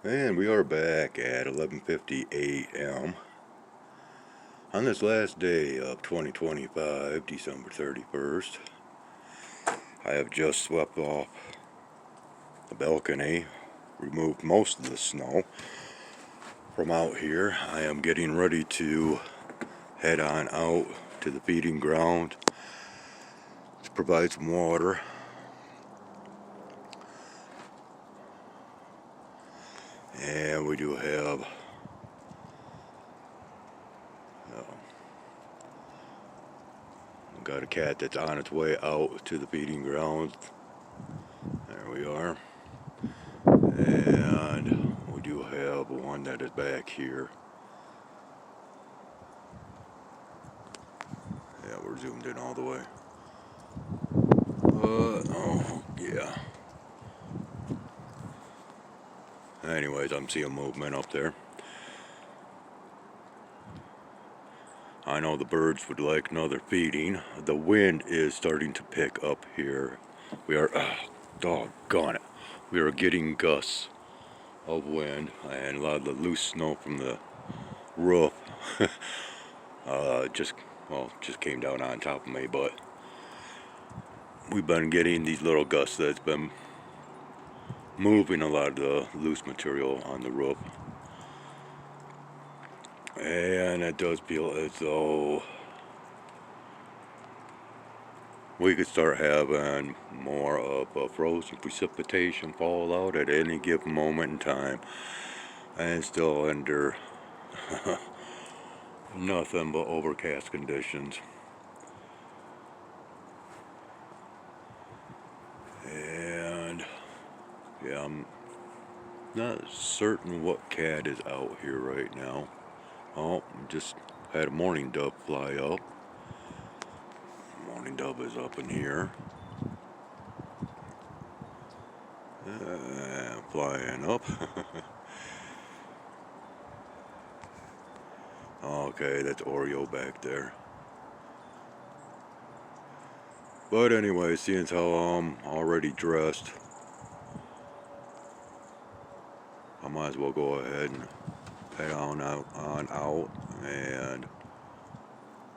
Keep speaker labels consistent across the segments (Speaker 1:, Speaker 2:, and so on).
Speaker 1: And we are back at 11:50 a.m. on this last day of 2025, December 31st. I have just swept off the balcony, removed most of the snow from out here. I am getting ready to head on out to the feeding ground to provide some water. And we do have got a cat that's on its way out to the feeding ground. There we are. And we do have one that is back here. Yeah, we're zoomed in all the way. Oh, yeah. Anyways, I'm seeing movement up there. I know the birds would like another feeding. The wind is starting to pick up here. We are, doggone it. We are getting gusts of wind and a lot of the loose snow from the roof just came down on top of me, but we've been getting these little gusts that's been moving a lot of the loose material on the roof. And it does feel as though we could start having more of a frozen precipitation fallout at any given moment in time. And still under nothing but overcast conditions. And yeah, I'm not certain what cat is out here right now. Oh, just had a mourning dove fly up. Mourning dove is up in here. Flying up. Okay, that's Oreo back there. But anyway, seeing as how I'm already dressed, I might as well go ahead and head on out and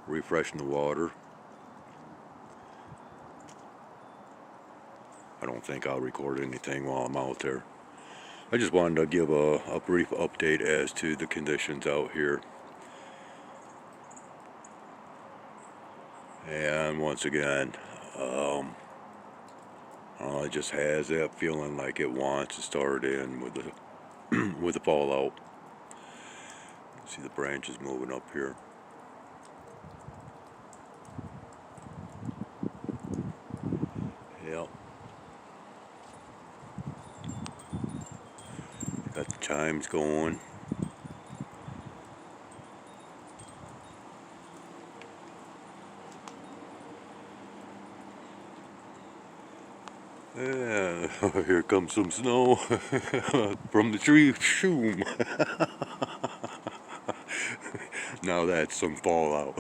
Speaker 1: refreshing the water. I don't think I'll record anything while I'm out there. I just wanted to give a brief update as to the conditions out here. And once again, it just has that feeling like it wants to start in with the with the fallout. See the branches moving up here. Yep. Got the chimes going. Yeah, here comes some snow from the tree. Shoom. Now that's some fallout.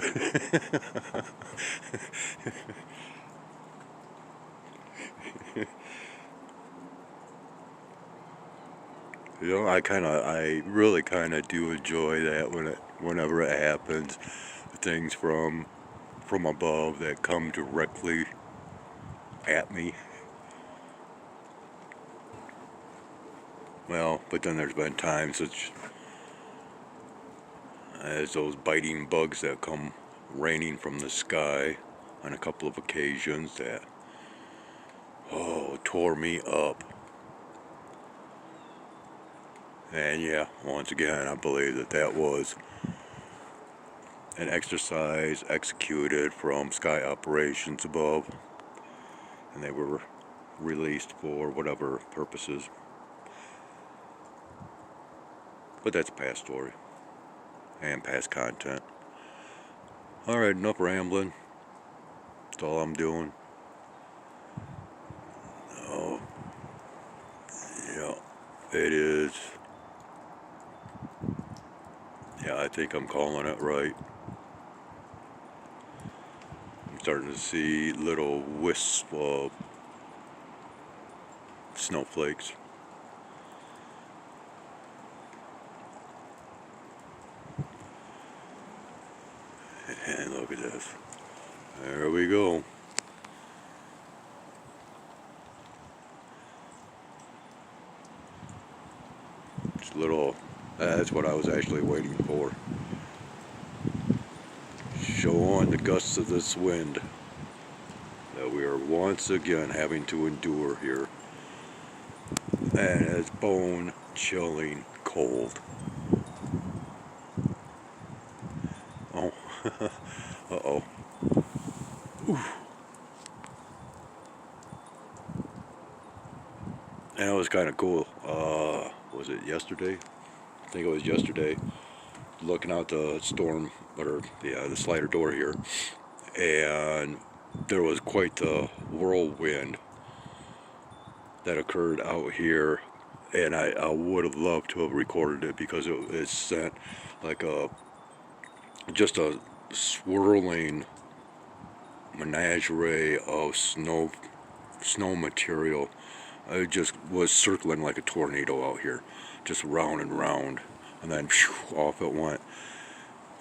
Speaker 1: You know, I really kind of do enjoy that whenever it happens. Things from above that come directly at me. Well, but then there's been times such as those biting bugs that come raining from the sky on a couple of occasions that, tore me up. And yeah, once again, I believe that was an exercise executed from sky operations above, and they were released for whatever purposes. But that's a past story and past content. Alright, enough rambling. That's all I'm doing. Oh, yeah, it is. Yeah, I think I'm calling it right. I'm starting to see little wisps of snowflakes. we go. Just a little, that's what I was actually waiting for. Show on the gusts of this wind that we are once again having to endure here. And it's bone chilling cold. Oh, uh-oh. Oof. And it was kind of cool. Was it yesterday? I think it was yesterday. Looking out the storm, or the slider door here, and there was quite the whirlwind that occurred out here, and I would have loved to have recorded it because it sent like just a swirling menagerie of snow material. It just was circling like a tornado out here, just round and round, and then phew, off it went.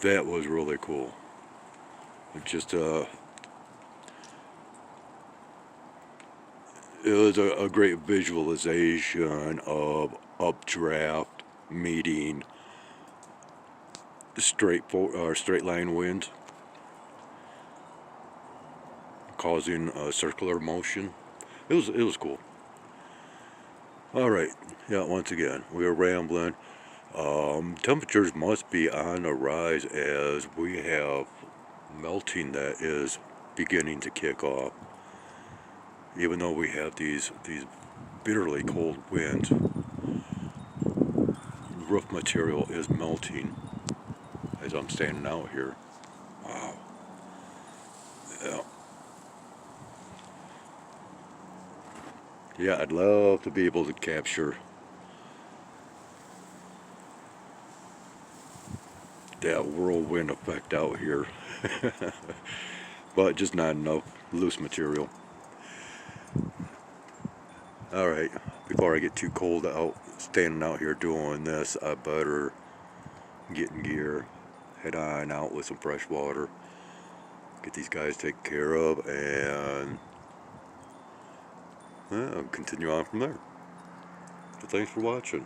Speaker 1: That was really cool. It just it was a great visualization of updraft meeting straight line winds, causing a circular motion. It was cool. All right, yeah. Once again, we are rambling. Temperatures must be on the rise as we have melting that is beginning to kick off. Even though we have these bitterly cold winds, roof material is melting as I'm standing out here. Wow. Yeah. Yeah, I'd love to be able to capture that whirlwind effect out here. But just not enough loose material. Alright, before I get too cold out standing out here doing this, I better get in gear, head on out with some fresh water, get these guys taken care of, and continue on from there. So thanks for watching.